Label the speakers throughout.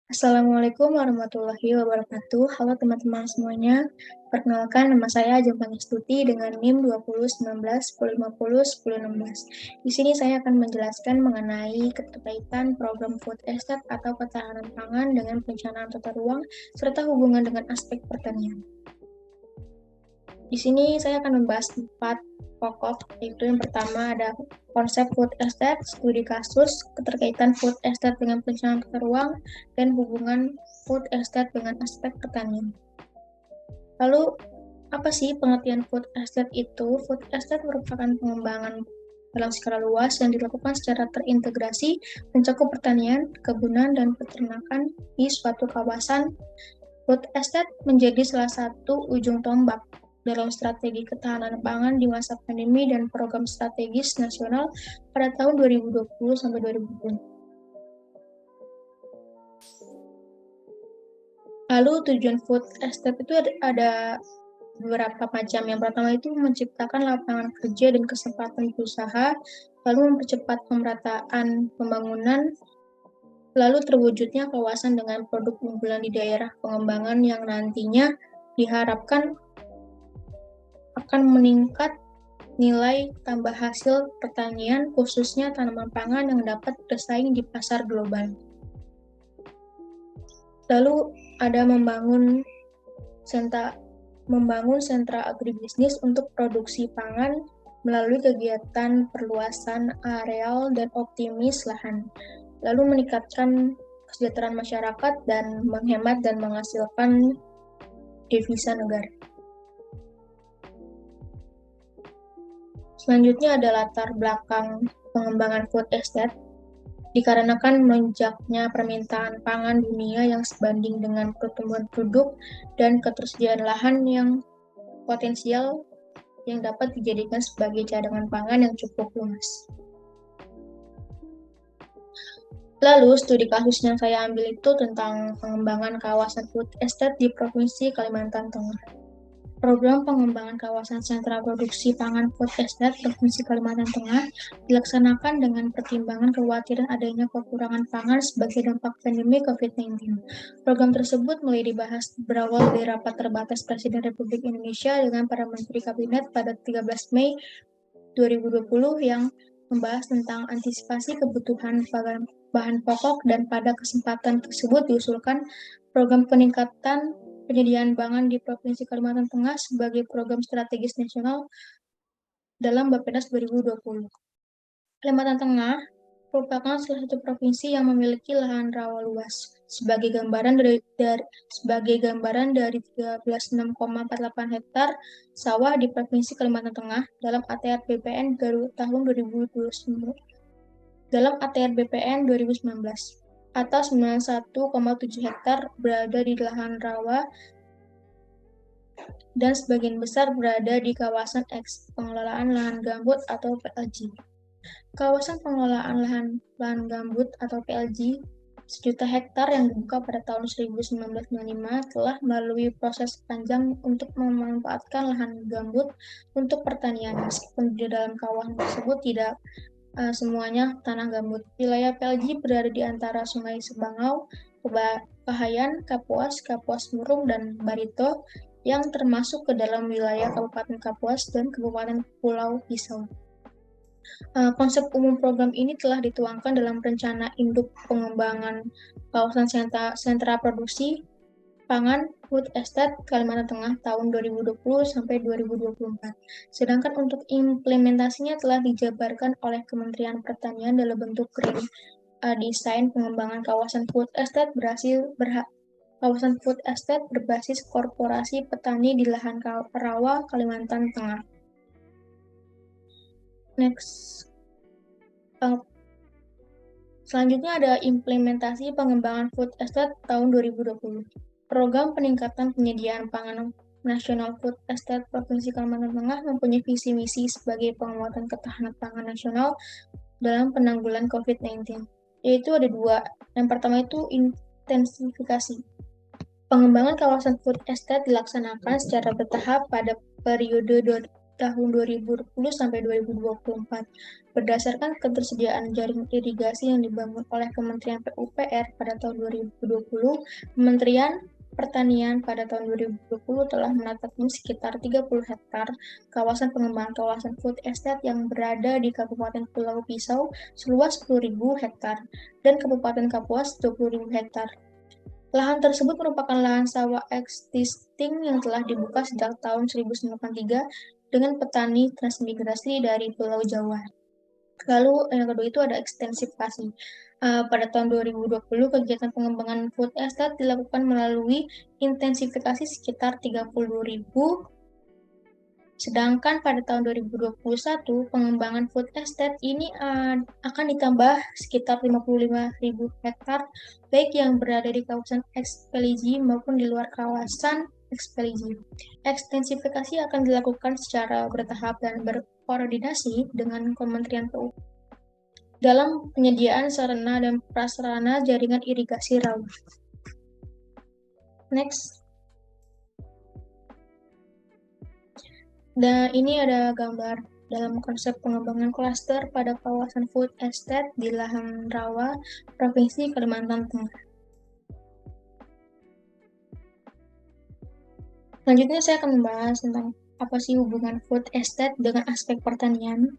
Speaker 1: Assalamualaikum warahmatullahi wabarakatuh. Halo teman-teman semuanya. Perkenalkan, nama saya Ajeng Pangestuti dengan NIM 2019 1050 1016. Di sini saya akan menjelaskan mengenai keterkaitan program food estate atau ketahanan pangan dengan perencanaan tata ruang serta hubungan dengan aspek pertanian. Di sini saya akan membahas 4 pokok, yaitu yang pertama ada konsep food estate, studi kasus, keterkaitan food estate dengan perencanaan tata ruang, dan hubungan food estate dengan aspek pertanian. Lalu, apa sih pengertian food estate itu? Food estate merupakan pengembangan dalam skala luas yang dilakukan secara terintegrasi, mencakup pertanian, kebunan, dan peternakan di suatu kawasan. Food estate menjadi salah satu ujung tombak dalam strategi ketahanan pangan di masa pandemi dan program strategis nasional pada tahun 2020 sampai 2020. Lalu tujuan food estate itu ada beberapa macam. Yang pertama itu menciptakan lapangan kerja dan kesempatan usaha, lalu mempercepat pemerataan pembangunan, lalu terwujudnya kawasan dengan produk unggulan di daerah pengembangan yang nantinya diharapkan akan meningkat nilai tambah hasil pertanian, khususnya tanaman pangan yang dapat bersaing di pasar global. Lalu ada membangun sentra agribisnis untuk produksi pangan melalui kegiatan perluasan areal dan optimis lahan. Lalu meningkatkan kesejahteraan masyarakat dan menghemat dan menghasilkan devisa negara. Selanjutnya ada latar belakang pengembangan food estate, dikarenakan melonjaknya permintaan pangan dunia yang sebanding dengan pertumbuhan penduduk dan ketersediaan lahan yang potensial yang dapat dijadikan sebagai cadangan pangan yang cukup luas. Lalu, studi kasus yang saya ambil itu tentang pengembangan kawasan food estate di Provinsi Kalimantan Tengah. Program pengembangan kawasan sentra produksi pangan food estate Provinsi Kalimantan Tengah dilaksanakan dengan pertimbangan kekhawatiran adanya kekurangan pangan sebagai dampak pandemi COVID-19. Program tersebut mulai dibahas berawal dari rapat terbatas Presiden Republik Indonesia dengan para Menteri Kabinet pada 13 Mei 2020 yang membahas tentang antisipasi kebutuhan bahan pokok, dan pada kesempatan tersebut diusulkan program peningkatan penyediaan pangan di Provinsi Kalimantan Tengah sebagai program strategis nasional dalam Bappenas 2020. Kalimantan Tengah merupakan salah satu provinsi yang memiliki lahan rawa luas. Sebagai gambaran dari 13.6,48 hektar sawah di Provinsi Kalimantan Tengah dalam ATR BPN tahun 2019 atau 91,7 hektar berada di lahan rawa dan sebagian besar berada di kawasan pengelolaan lahan gambut atau PLG. Kawasan pengelolaan lahan gambut atau PLG 1.000.000 hektar yang dibuka pada tahun 1995 telah melalui proses panjang untuk memanfaatkan lahan gambut untuk pertanian, meskipun di dalam kawasan tersebut tidak semuanya tanah gambut. Wilayah PLG berada di antara Sungai Sebangau, Kahayan, Kapuas, Kapuas Murung, dan Barito yang termasuk ke dalam wilayah Kabupaten Kapuas dan Kabupaten Pulau Pisau. Konsep umum program ini telah dituangkan dalam Rencana Induk Pengembangan Kawasan Sentra Produksi Pangan Food Estate Kalimantan Tengah tahun 2020 sampai 2024. Sedangkan untuk implementasinya telah dijabarkan oleh Kementerian Pertanian dalam bentuk Green Design Pengembangan Kawasan Food Estate Kawasan Food Estate berbasis korporasi petani di lahan rawa Kalimantan Tengah. Next. Selanjutnya ada implementasi pengembangan food estate tahun 2020. Program peningkatan penyediaan pangan nasional Food Estate Provinsi Kalimantan Tengah mempunyai visi misi sebagai penguatan ketahanan pangan nasional dalam penanggulangan COVID-19. Yaitu ada dua. Yang pertama itu intensifikasi. Pengembangan kawasan food estate dilaksanakan secara bertahap pada periode tahun 2020 sampai 2024. Berdasarkan ketersediaan jaring irigasi yang dibangun oleh Kementerian PUPR pada tahun 2020, Kementerian Pertanian pada tahun 2020 telah menetapkan sekitar 30 hektar kawasan pengembangan kawasan food estate yang berada di Kabupaten Pulau Pisau seluas 10.000 hektar dan Kabupaten Kapuas 20.000 hektar. Lahan tersebut merupakan lahan sawah existing yang telah dibuka sejak tahun 1993 dengan petani transmigrasi dari Pulau Jawa. Lalu yang kedua itu ada ekstensifikasi. Pada tahun 2020, kegiatan pengembangan food estate dilakukan melalui intensifikasi sekitar 30.000, sedangkan pada tahun 2021, pengembangan food estate ini akan ditambah sekitar 55.000 hektar, baik yang berada di kawasan ekspedisi maupun di luar kawasan ekspedisi. Ekstensifikasi akan dilakukan secara bertahap dan berkoordinasi dengan Kementerian PUPR dalam penyediaan sarana dan prasarana jaringan irigasi rawa. Next. Dan ini ada gambar dalam konsep pengembangan klaster pada kawasan food estate di lahan rawa, Provinsi Kalimantan Tengah. Selanjutnya saya akan membahas tentang apa sih hubungan food estate dengan aspek pertanian.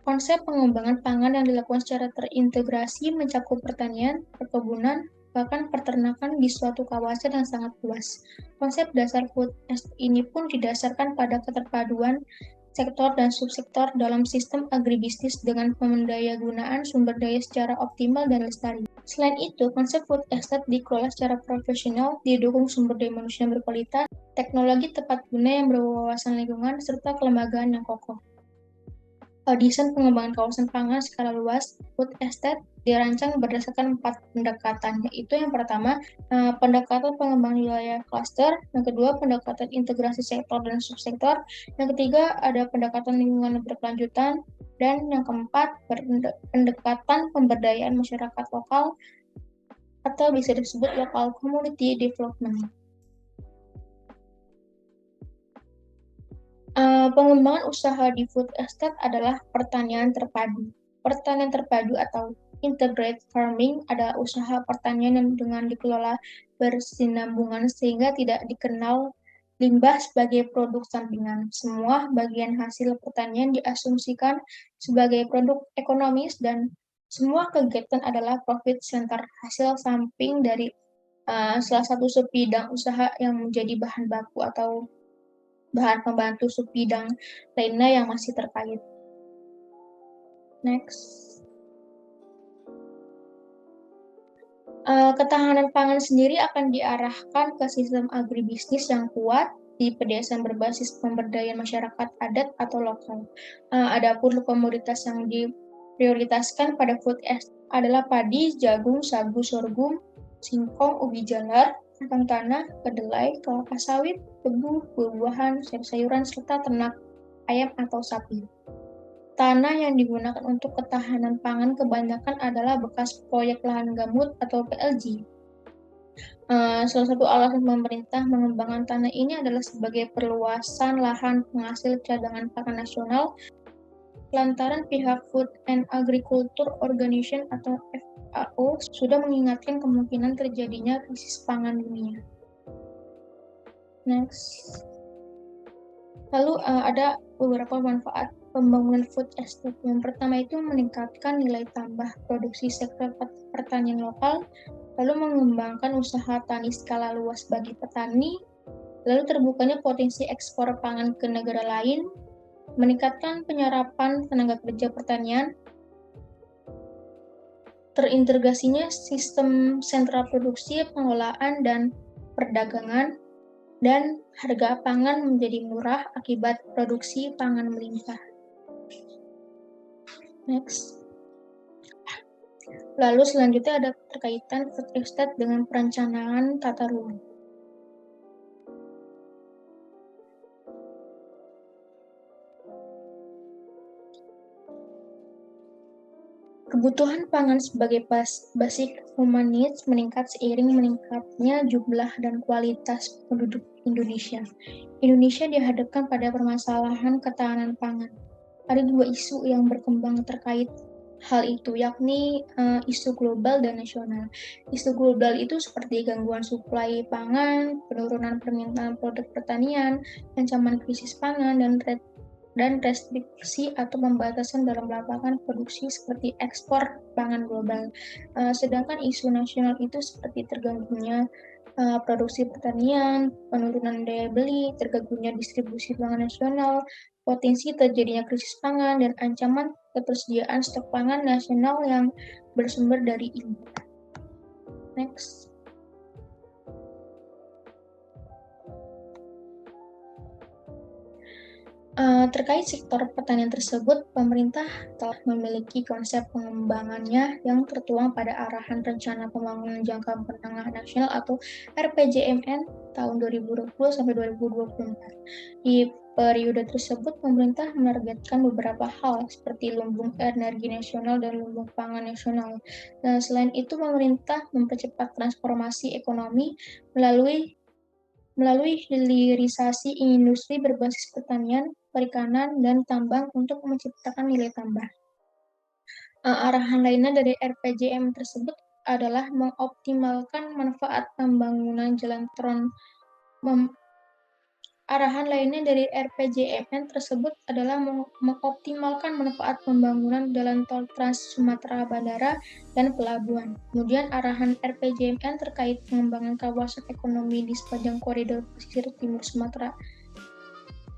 Speaker 1: Konsep pengembangan pangan yang dilakukan secara terintegrasi mencakup pertanian, perkebunan, bahkan peternakan di suatu kawasan yang sangat luas. Konsep dasar food estate ini pun didasarkan pada keterpaduan sektor dan subsektor dalam sistem agribisnis dengan pemandayagunaan sumber daya secara optimal dan lestari. Selain itu, konsep food estate dikelola secara profesional, didukung sumber daya manusia yang berkualitas, teknologi tepat guna yang berwawasan lingkungan, serta kelembagaan yang kokoh. Desain pengembangan kawasan pangan skala luas, food estate, dirancang berdasarkan 4 pendekatan, yaitu yang pertama, pendekatan pengembangan wilayah cluster, yang kedua, pendekatan integrasi sektor dan subsektor, yang ketiga, ada pendekatan lingkungan berkelanjutan, dan yang keempat, pendekatan pemberdayaan masyarakat lokal, atau bisa disebut local community development. Pengembangan usaha di food estate adalah pertanian terpadu. Pertanian terpadu atau integrated farming adalah usaha pertanian yang dengan dikelola bersinambungan sehingga tidak dikenal limbah sebagai produk sampingan. Semua bagian hasil pertanian diasumsikan sebagai produk ekonomis dan semua kegiatan adalah profit center, hasil samping dari salah satu sebidang usaha yang menjadi bahan baku atau bahan pembantu subbidang lainnya yang masih terkait. Next. Ketahanan pangan sendiri akan diarahkan ke sistem agribisnis yang kuat di pedesaan berbasis pemberdayaan masyarakat adat atau lokal. Adapun komoditas yang diprioritaskan pada food estate adalah padi, jagung, sagu, sorghum, singkong, ubi jalar, kacang tanah, kedelai, kelapa sawit, tebu, buah-buahan, sayur-sayuran, serta ternak ayam atau sapi. Tanah yang digunakan untuk ketahanan pangan kebanyakan adalah bekas proyek lahan gambut atau PLG. Salah satu alasan pemerintah mengembangkan tanah ini adalah sebagai perluasan lahan penghasil cadangan pangan nasional, lantaran pihak Food and Agriculture Organization atau FAO sudah mengingatkan kemungkinan terjadinya krisis pangan dunia. Next. Lalu ada beberapa manfaat pembangunan food estate. Yang pertama itu meningkatkan nilai tambah produksi sektor pertanian lokal, lalu mengembangkan usaha tani skala luas bagi petani, lalu terbukanya potensi ekspor pangan ke negara lain, meningkatkan penyerapan tenaga kerja pertanian, terintegrasinya sistem sentral produksi, pengelolaan, dan perdagangan, dan harga pangan menjadi murah akibat produksi pangan melimpah. Next. Lalu selanjutnya ada terkaitan food estate dengan perencanaan tata ruang. Kebutuhan pangan sebagai basic human needs meningkat seiring meningkatnya jumlah dan kualitas penduduk Indonesia. Indonesia dihadapkan pada permasalahan ketahanan pangan. Ada dua isu yang berkembang terkait hal itu, yakni isu global dan nasional. Isu global itu seperti gangguan suplai pangan, penurunan permintaan produk pertanian, ancaman krisis pangan, dan restriksi atau pembatasan dalam melakukan produksi seperti ekspor pangan global. Sedangkan isu nasional itu seperti terganggunya produksi pertanian, penurunan daya beli, terganggunya distribusi pangan nasional, potensi terjadinya krisis pangan, dan ancaman ketersediaan stok pangan nasional yang bersumber dari impor. Next. Terkait sektor pertanian tersebut, pemerintah telah memiliki konsep pengembangannya yang tertuang pada Arahan Rencana Pembangunan Jangka Menengah Nasional atau RPJMN tahun 2020 sampai 2024. Di periode tersebut, pemerintah menargetkan beberapa hal seperti lumbung energi nasional dan lumbung pangan nasional. Nah, selain itu, pemerintah mempercepat transformasi ekonomi melalui hilirisasi industri berbasis pertanian, perikanan, dan tambang untuk menciptakan nilai tambah. Arahan lainnya dari RPJM tersebut adalah mengoptimalkan manfaat pembangunan jalan Arahan lainnya dari RPJMN tersebut adalah mengoptimalkan manfaat pembangunan jalan tol Trans Sumatera Bandara dan pelabuhan. Kemudian arahan RPJMN terkait pengembangan kawasan ekonomi di sepanjang koridor pesisir timur Sumatera.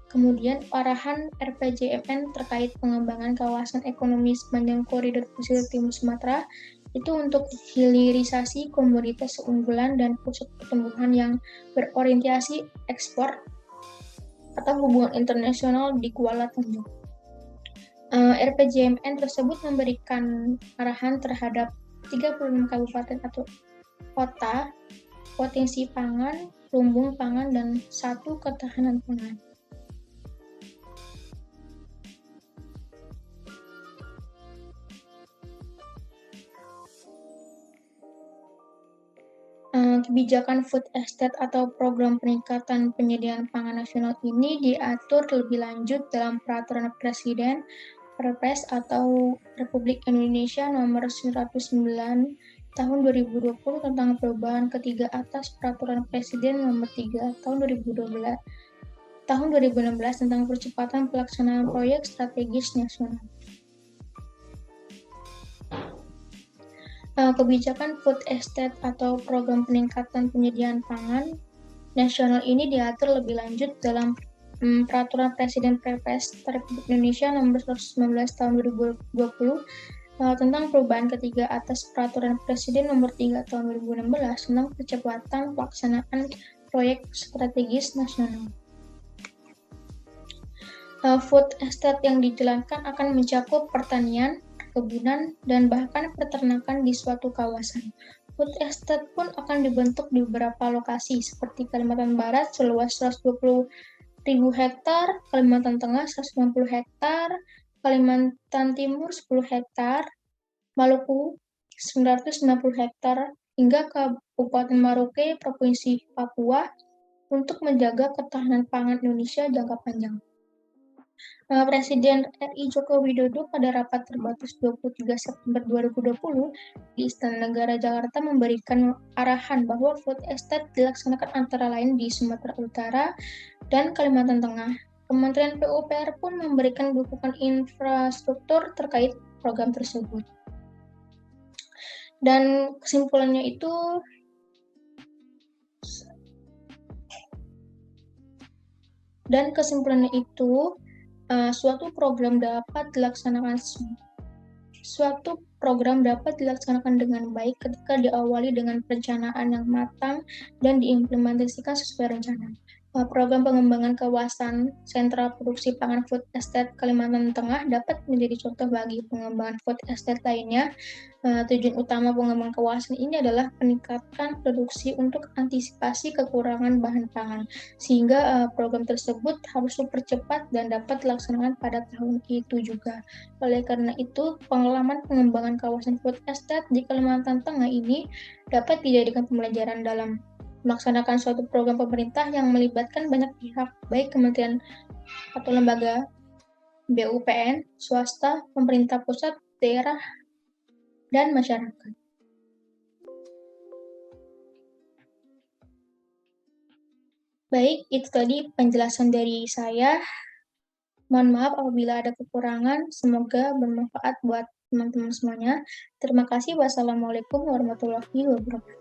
Speaker 1: Kemudian arahan RPJMN terkait pengembangan kawasan ekonomi sepanjang koridor pesisir timur Sumatera itu untuk hilirisasi komoditas unggulan dan pusat pertumbuhan yang berorientasi ekspor atau hubungan internasional di Kuala Tanjung. RPJMN tersebut memberikan arahan terhadap 36 kabupaten atau kota, potensi pangan, lumbung pangan, dan 1 ketahanan pangan. Kebijakan food estate atau program peningkatan penyediaan pangan nasional ini diatur lebih lanjut dalam Peraturan Presiden Perpres atau Republik Indonesia Nomor 109 Tahun 2020 tentang perubahan ketiga atas Peraturan Presiden Nomor 3 Tahun 2016 tentang percepatan pelaksanaan proyek strategis nasional. Kebijakan food estate atau program peningkatan penyediaan pangan nasional ini diatur lebih lanjut dalam Peraturan Presiden Perpres Republik Indonesia Nomor 119 Tahun 2020 tentang perubahan ketiga atas Peraturan Presiden Nomor 3 Tahun 2016 tentang percepatan pelaksanaan proyek strategis nasional. Food estate yang dijalankan akan mencakup pertanian, perkebunan, dan bahkan peternakan di suatu kawasan. Food estate pun akan dibentuk di beberapa lokasi, seperti Kalimantan Barat seluas 120.000 hektar, Kalimantan Tengah 190 hektar, Kalimantan Timur 10 hektar, Maluku 990 hektar, hingga Kabupaten Maroke, Provinsi Papua, untuk menjaga ketahanan pangan Indonesia jangka panjang. Presiden RI Joko Widodo pada rapat terbatas 23 September 2020 di Istana Negara Jakarta memberikan arahan bahwa food estate dilaksanakan antara lain di Sumatera Utara dan Kalimantan Tengah. Kementerian PUPR pun memberikan dukungan infrastruktur terkait program tersebut. Dan kesimpulannya itu suatu program dapat dilaksanakan dengan baik ketika diawali dengan perencanaan yang matang dan diimplementasikan sesuai rencana. Program pengembangan kawasan sentra produksi pangan food estate Kalimantan Tengah dapat menjadi contoh bagi pengembangan food estate lainnya Tujuan utama pengembangan kawasan ini adalah meningkatkan produksi untuk antisipasi kekurangan bahan pangan, sehingga program tersebut harus dipercepat dan dapat dilaksanakan pada tahun itu juga. Oleh karena itu, pengalaman pengembangan kawasan food estate di Kalimantan Tengah ini dapat dijadikan pembelajaran dalam melaksanakan suatu program pemerintah yang melibatkan banyak pihak, baik kementerian atau lembaga, BUPN, swasta, pemerintah pusat, daerah, dan masyarakat. Baik, itu tadi penjelasan dari saya. Mohon maaf apabila ada kekurangan. Semoga bermanfaat buat teman-teman semuanya. Terima kasih. Wassalamualaikum warahmatullahi wabarakatuh.